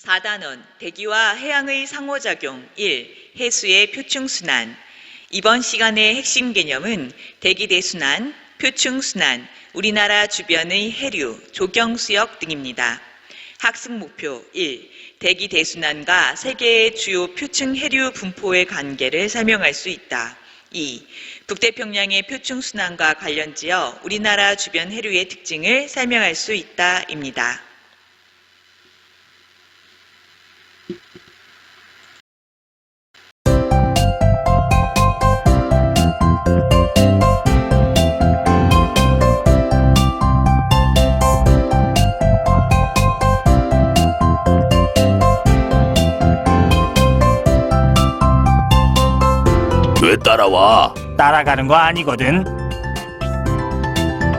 4단원 대기와 해양의 상호작용 1. 해수의 표충순환. 이번 시간의 핵심 개념은 대기대순환, 표충순환, 우리나라 주변의 해류, 조경수역 등입니다. 학습 목표 1. 대기대순환과 세계의 주요 표층 해류 분포의 관계를 설명할 수 있다. 2. 북태평양의 표충순환과 관련지어 우리나라 주변 해류의 특징을 설명할 수 있다입니다. 왜 따라와? 따라가는 거 아니거든.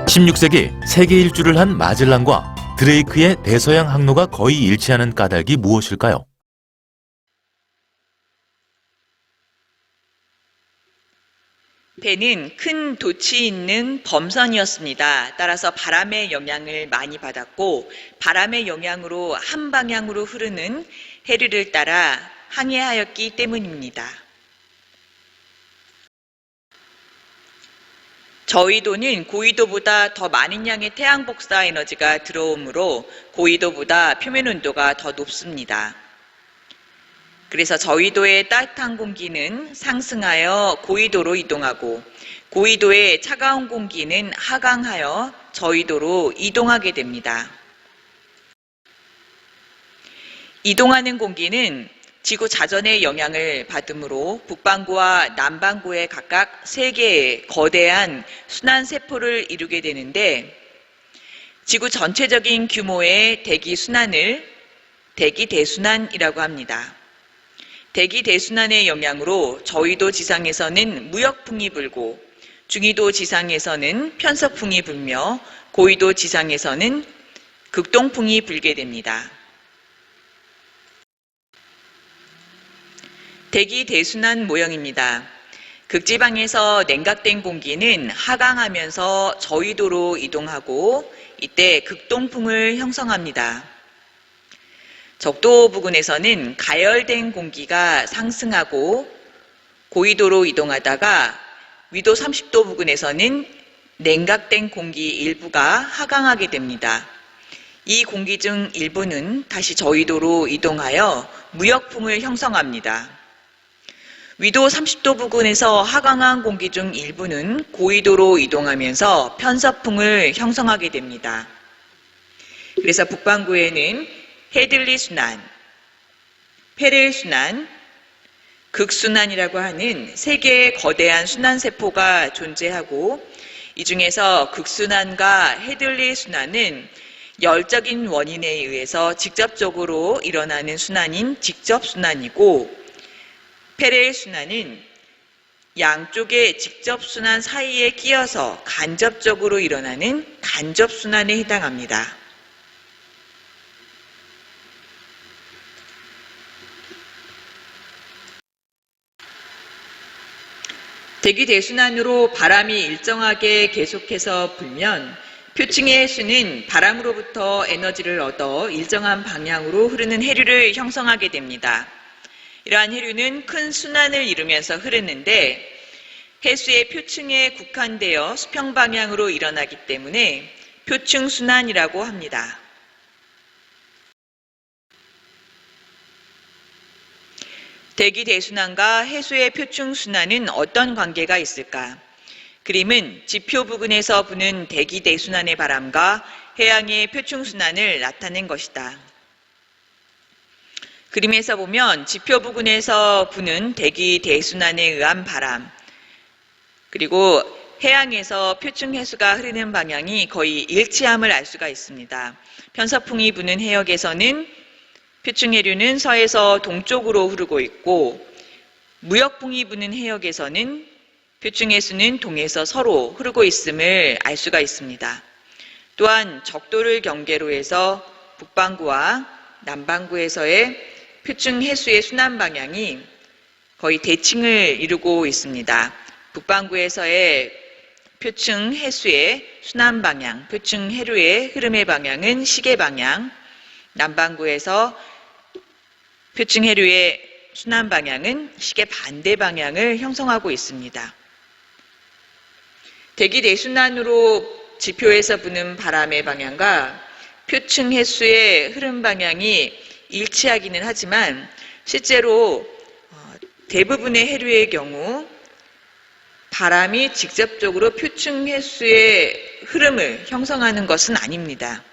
16세기 세계 일주를 한 마젤란과 드레이크의 대서양 항로가 거의 일치하는 까닭이 무엇일까요? 배는 큰 돛이 있는 범선이었습니다. 따라서 바람의 영향을 많이 받았고 바람의 영향으로 한 방향으로 흐르는 해류를 따라 항해하였기 때문입니다. 저위도는 고위도보다 더 많은 양의 태양 복사 에너지가 들어오므로 고위도보다 표면 온도가 더 높습니다. 그래서 저위도의 따뜻한 공기는 상승하여 고위도로 이동하고 고위도의 차가운 공기는 하강하여 저위도로 이동하게 됩니다. 이동하는 공기는 지구 자전의 영향을 받으므로 북반구와 남반구에 각각 3개의 거대한 순환세포를 이루게 되는데 지구 전체적인 규모의 대기순환을 대기대순환이라고 합니다. 대기대순환의 영향으로 저위도 지상에서는 무역풍이 불고 중위도 지상에서는 편서풍이 불며 고위도 지상에서는 극동풍이 불게 됩니다. 대기대순환 모형입니다. 극지방에서 냉각된 공기는 하강하면서 저위도로 이동하고 이때 극동풍을 형성합니다. 적도 부근에서는 가열된 공기가 상승하고 고위도로 이동하다가 위도 30도 부근에서는 냉각된 공기 일부가 하강하게 됩니다. 이 공기 중 일부는 다시 저위도로 이동하여 무역풍을 형성합니다. 위도 30도 부근에서 하강한 공기 중 일부는 고위도로 이동하면서 편서풍을 형성하게 됩니다. 그래서 북반구에는 헤들리 순환, 페렐 순환, 극순환이라고 하는 3개의 거대한 순환세포가 존재하고 이 중에서 극순환과 헤들리 순환은 열적인 원인에 의해서 직접적으로 일어나는 순환인 직접순환이고 페렐 순환은 양쪽의 직접순환 사이에 끼어서 간접적으로 일어나는 간접순환에 해당합니다. 대기대순환으로 바람이 일정하게 계속해서 불면 표층의 해수는 바람으로부터 에너지를 얻어 일정한 방향으로 흐르는 해류를 형성하게 됩니다. 이러한 해류는 큰 순환을 이루면서 흐르는데 해수의 표층에 국한되어 수평 방향으로 일어나기 때문에 표층순환이라고 합니다. 대기대순환과 해수의 표층순환은 어떤 관계가 있을까? 그림은 지표 부근에서 부는 대기대순환의 바람과 해양의 표층순환을 나타낸 것이다. 그림에서 보면 지표 부근에서 부는 대기대순환에 의한 바람, 그리고 해양에서 표층 해수가 흐르는 방향이 거의 일치함을 알 수가 있습니다. 편서풍이 부는 해역에서는 표층 해류는 서에서 동쪽으로 흐르고 있고 무역풍이 부는 해역에서는 표층 해수는 동에서 서로 흐르고 있음을 알 수가 있습니다. 또한 적도를 경계로 해서 북반구와 남반구에서의 표층 해수의 순환 방향이 거의 대칭을 이루고 있습니다. 북반구에서의 표층 해수의 순환 방향, 표층 해류의 흐름의 방향은 시계 방향, 남반구에서 표층 해류의 순환 방향은 시계 반대 방향을 형성하고 있습니다. 대기 내순환으로 지표에서 부는 바람의 방향과 표층 해수의 흐름 방향이 일치하기는 하지만 실제로 대부분의 해류의 경우 바람이 직접적으로 표층 해수의 흐름을 형성하는 것은 아닙니다.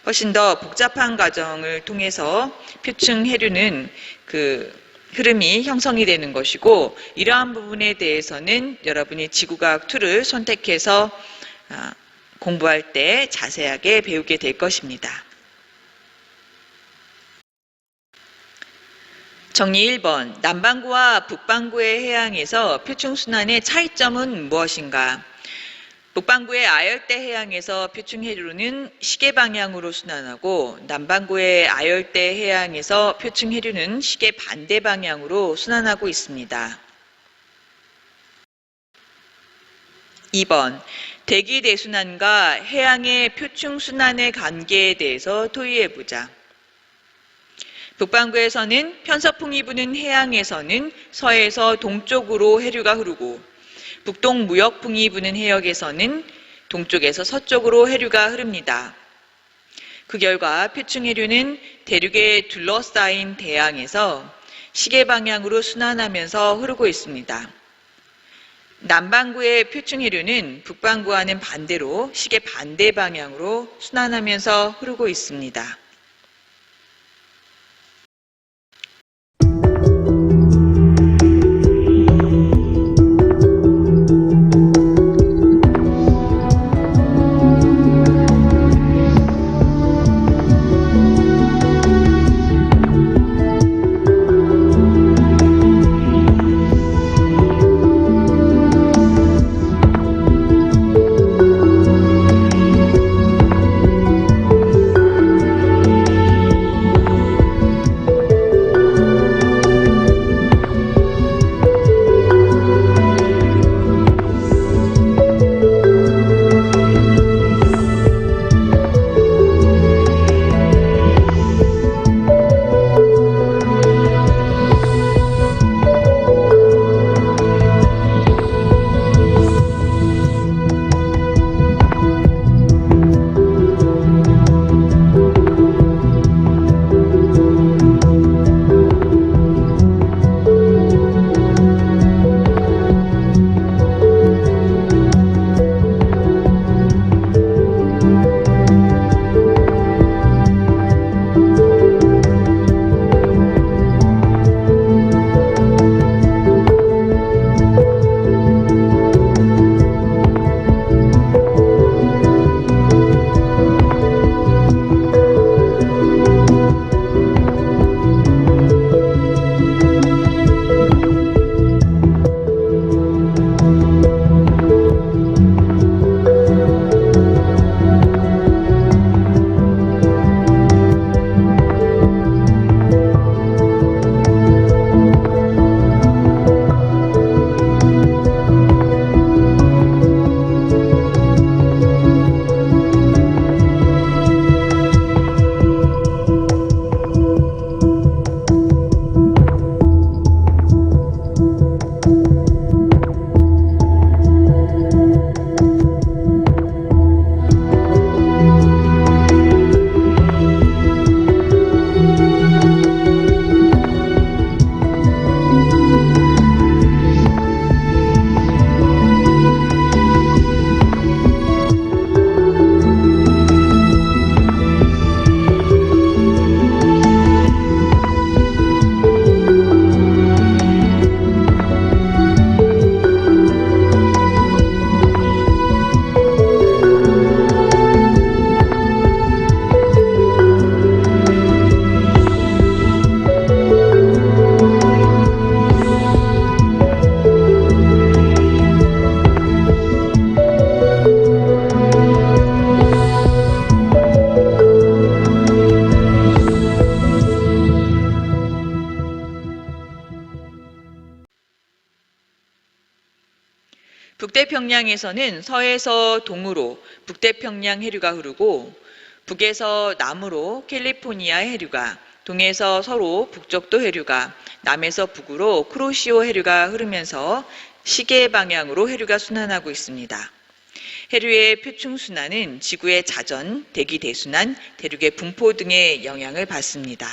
훨씬 더 복잡한 과정을 통해서 표층 해류는 그 흐름이 형성이 되는 것이고, 이러한 부분에 대해서는 여러분이 지구과학 2를 선택해서 공부할 때 자세하게 배우게 될 것입니다. 정리 1번. 남반구와 북반구의 해양에서 표층순환의 차이점은 무엇인가? 북반구의 아열대 해양에서 표층 해류는 시계 방향으로 순환하고, 남반구의 아열대 해양에서 표층 해류는 시계 반대 방향으로 순환하고 있습니다. 2번. 대기 대순환과 해양의 표층 순환의 관계에 대해서 토의해보자. 북반구에서는 편서풍이 부는 해양에서는 서에서 동쪽으로 해류가 흐르고, 북동 무역풍이 부는 해역에서는 동쪽에서 서쪽으로 해류가 흐릅니다. 그 결과 표층 해류는 대륙에 둘러싸인 대양에서 시계 방향으로 순환하면서 흐르고 있습니다. 남반구의 표층 해류는 북반구와는 반대로 시계 반대 방향으로 순환하면서 흐르고 있습니다. 북태평양에서는 서에서 동으로 북태평양 해류가 흐르고, 북에서 남으로 캘리포니아 해류가, 동해에서 서로 북적도 해류가, 남에서 북으로 쿠로시오 해류가 흐르면서 시계 방향으로 해류가 순환하고 있습니다. 해류의 표충순환은 지구의 자전, 대기 대순환, 대륙의 분포 등의 영향을 받습니다.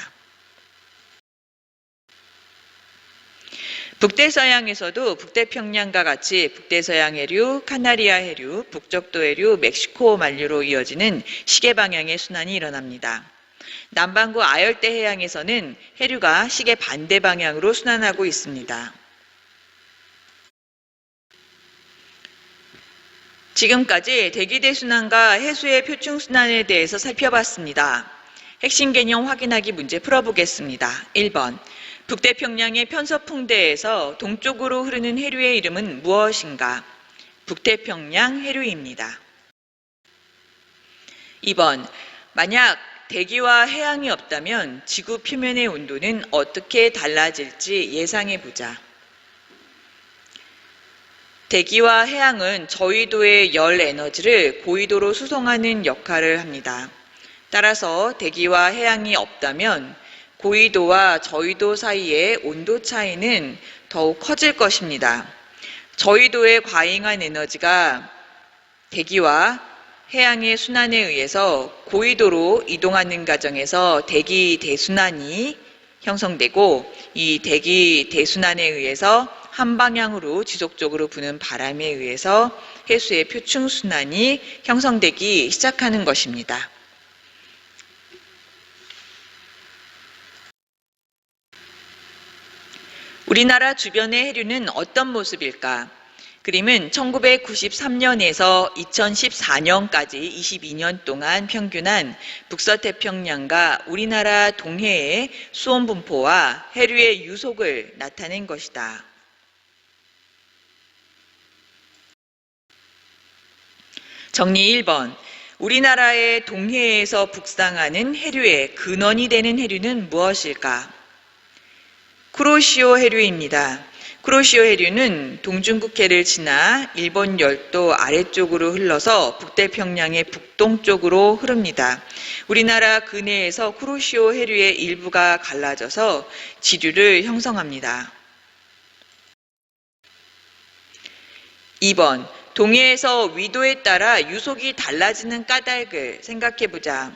북대서양에서도 북태평양과 같이 북대서양 해류, 카나리아 해류, 북적도 해류, 멕시코 만류로 이어지는 시계 방향의 순환이 일어납니다. 남반구 아열대 해양에서는 해류가 시계 반대 방향으로 순환하고 있습니다. 지금까지 대기대순환과 해수의 표충순환에 대해서 살펴봤습니다. 핵심 개념 확인하기 문제 풀어보겠습니다. 1번. 북태평양의 편서풍대에서 동쪽으로 흐르는 해류의 이름은 무엇인가? 북태평양 해류입니다. 2번. 만약 대기와 해양이 없다면 지구 표면의 온도는 어떻게 달라질지 예상해보자. 대기와 해양은 저위도의 열 에너지를 고위도로 수송하는 역할을 합니다. 따라서 대기와 해양이 없다면 고위도와 저위도 사이의 온도 차이는 더욱 커질 것입니다. 저위도에 과잉한 에너지가 대기와 해양의 순환에 의해서 고위도로 이동하는 과정에서 대기 대순환이 형성되고, 이 대기 대순환에 의해서 한 방향으로 지속적으로 부는 바람에 의해서 해수의 표충순환이 형성되기 시작하는 것입니다. 우리나라 주변의 해류는 어떤 모습일까? 그림은 1993년에서 2014년까지 22년 동안 평균한 북서태평양과 우리나라 동해의 수온 분포와 해류의 유속을 나타낸 것이다. 정리 1번. 우리나라의 동해에서 북상하는 해류의 근원이 되는 해류는 무엇일까? 쿠로시오 해류입니다. 쿠로시오 해류는 동중국해를 지나 일본 열도 아래쪽으로 흘러서 북태평양의 북동쪽으로 흐릅니다. 우리나라 근해에서 쿠로시오 해류의 일부가 갈라져서 지류를 형성합니다. 2번. 동해에서 위도에 따라 유속이 달라지는 까닭을 생각해보자.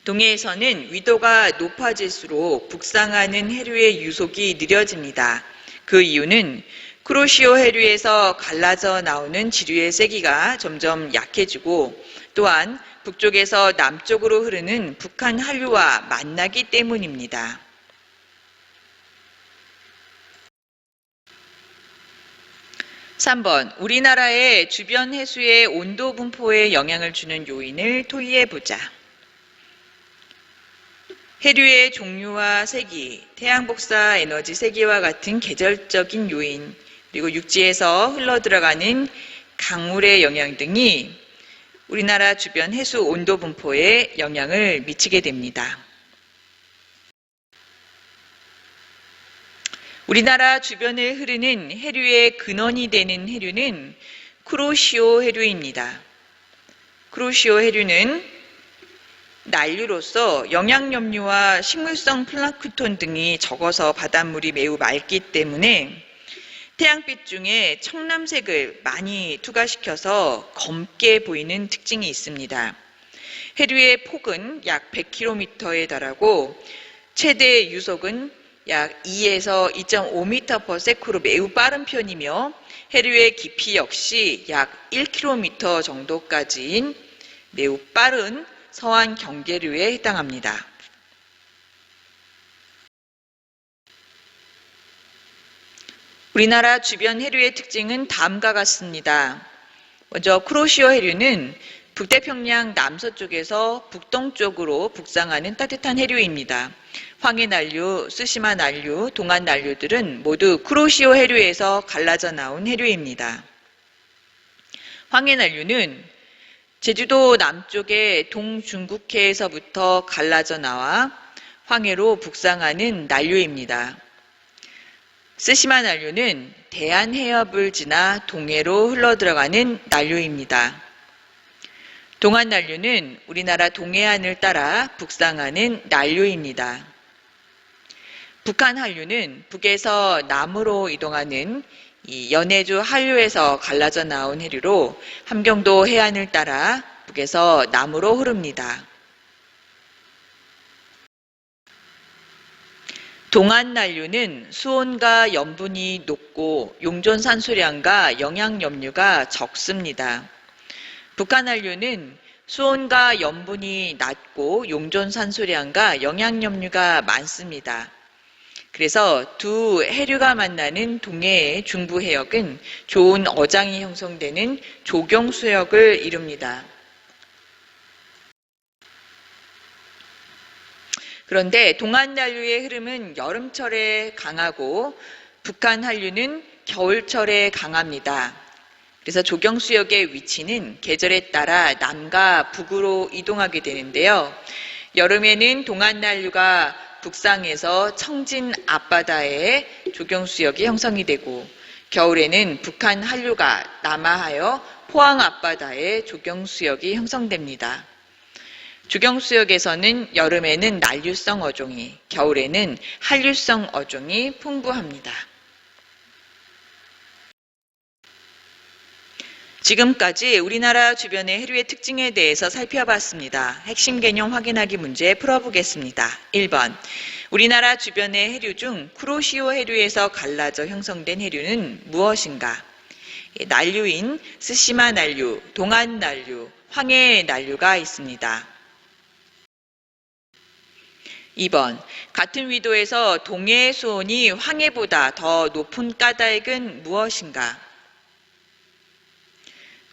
동해에서는 위도가 높아질수록 북상하는 해류의 유속이 느려집니다. 그 이유는 쿠로시오 해류에서 갈라져 나오는 지류의 세기가 점점 약해지고, 또한 북쪽에서 남쪽으로 흐르는 북한 한류와 만나기 때문입니다. 3번. 우리나라의 주변 해수의 온도 분포에 영향을 주는 요인을 토의해보자. 해류의 종류와 세기, 태양 복사 에너지 세기와 같은 계절적인 요인, 그리고 육지에서 흘러들어가는 강물의 영향 등이 우리나라 주변 해수 온도 분포에 영향을 미치게 됩니다. 우리나라 주변을 흐르는 해류의 근원이 되는 해류는 쿠로시오 해류입니다. 쿠로시오 해류는 난류로서 영양염류와 식물성 플랑크톤 등이 적어서 바닷물이 매우 맑기 때문에 태양빛 중에 청남색을 많이 투과시켜서 검게 보이는 특징이 있습니다. 해류의 폭은 약 100km에 달하고 최대 유속은 약 2에서 2.5m/s로 매우 빠른 편이며, 해류의 깊이 역시 약 1km 정도까지인 매우 빠른 서안 경계류에 해당합니다. 우리나라 주변 해류의 특징은 다음과 같습니다. 먼저 쿠로시오 해류는 북태평양 남서쪽에서 북동쪽으로 북상하는 따뜻한 해류입니다. 황해 난류, 쓰시마 난류, 동안 난류들은 모두 쿠로시오 해류에서 갈라져 나온 해류입니다. 황해 난류는 제주도 남쪽의 동중국해에서부터 갈라져 나와 황해로 북상하는 난류입니다. 쓰시마 난류는 대한해협을 지나 동해로 흘러들어가는 난류입니다. 동안 난류는 우리나라 동해안을 따라 북상하는 난류입니다. 북한 한류는 북에서 남으로 이동하는 이 연해주 한류에서 갈라져 나온 해류로 함경도 해안을 따라 북에서 남으로 흐릅니다. 동안 난류는 수온과 염분이 높고 용존 산소량과 영양염류가 적습니다. 북한 한류는 수온과 염분이 낮고 용존 산소량과 영양염류가 많습니다. 그래서 두 해류가 만나는 동해의 중부 해역은 좋은 어장이 형성되는 조경수역을 이룹니다. 그런데 동안 난류의 흐름은 여름철에 강하고 북한 한류는 겨울철에 강합니다. 그래서 조경수역의 위치는 계절에 따라 남과 북으로 이동하게 되는데요. 여름에는 동안 난류가 북상에서 청진 앞바다에 조경수역이 형성이 되고 겨울에는 북한 한류가 남하하여 포항 앞바다에 조경수역이 형성됩니다. 조경수역에서는 여름에는 난류성 어종이, 겨울에는 한류성 어종이 풍부합니다. 지금까지 우리나라 주변의 해류의 특징에 대해서 살펴봤습니다. 핵심 개념 확인하기 문제 풀어보겠습니다. 1번. 우리나라 주변의 해류 중 쿠로시오 해류에서 갈라져 형성된 해류는 무엇인가? 난류인 스시마 난류, 동안 난류, 황해 난류가 있습니다. 2번. 같은 위도에서 동해의 수온이 황해보다 더 높은 까닭은 무엇인가?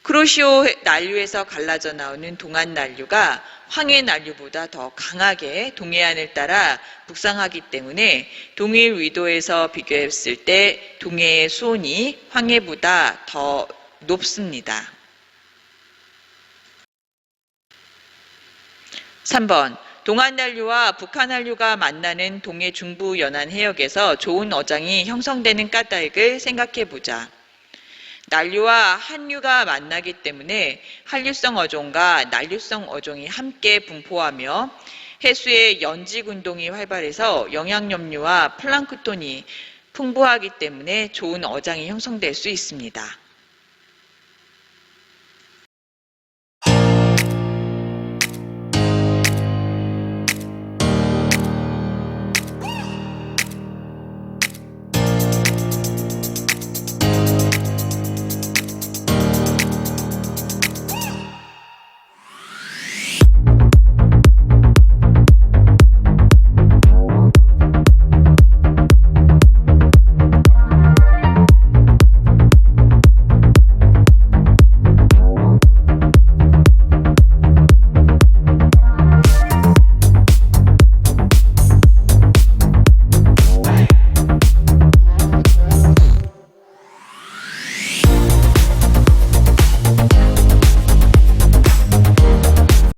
쿠로시오 난류에서 갈라져 나오는 동안 난류가 황해 난류보다 더 강하게 동해안을 따라 북상하기 때문에 동일 위도에서 비교했을 때 동해의 수온이 황해보다 더 높습니다. 3번. 동안 난류와 북한 한류가 만나는 동해 중부 연안 해역에서 좋은 어장이 형성되는 까닭을 생각해 보자. 난류와 한류가 만나기 때문에 한류성 어종과 난류성 어종이 함께 분포하며 해수의 연직 운동이 활발해서 영양염류와 플랑크톤이 풍부하기 때문에 좋은 어장이 형성될 수 있습니다.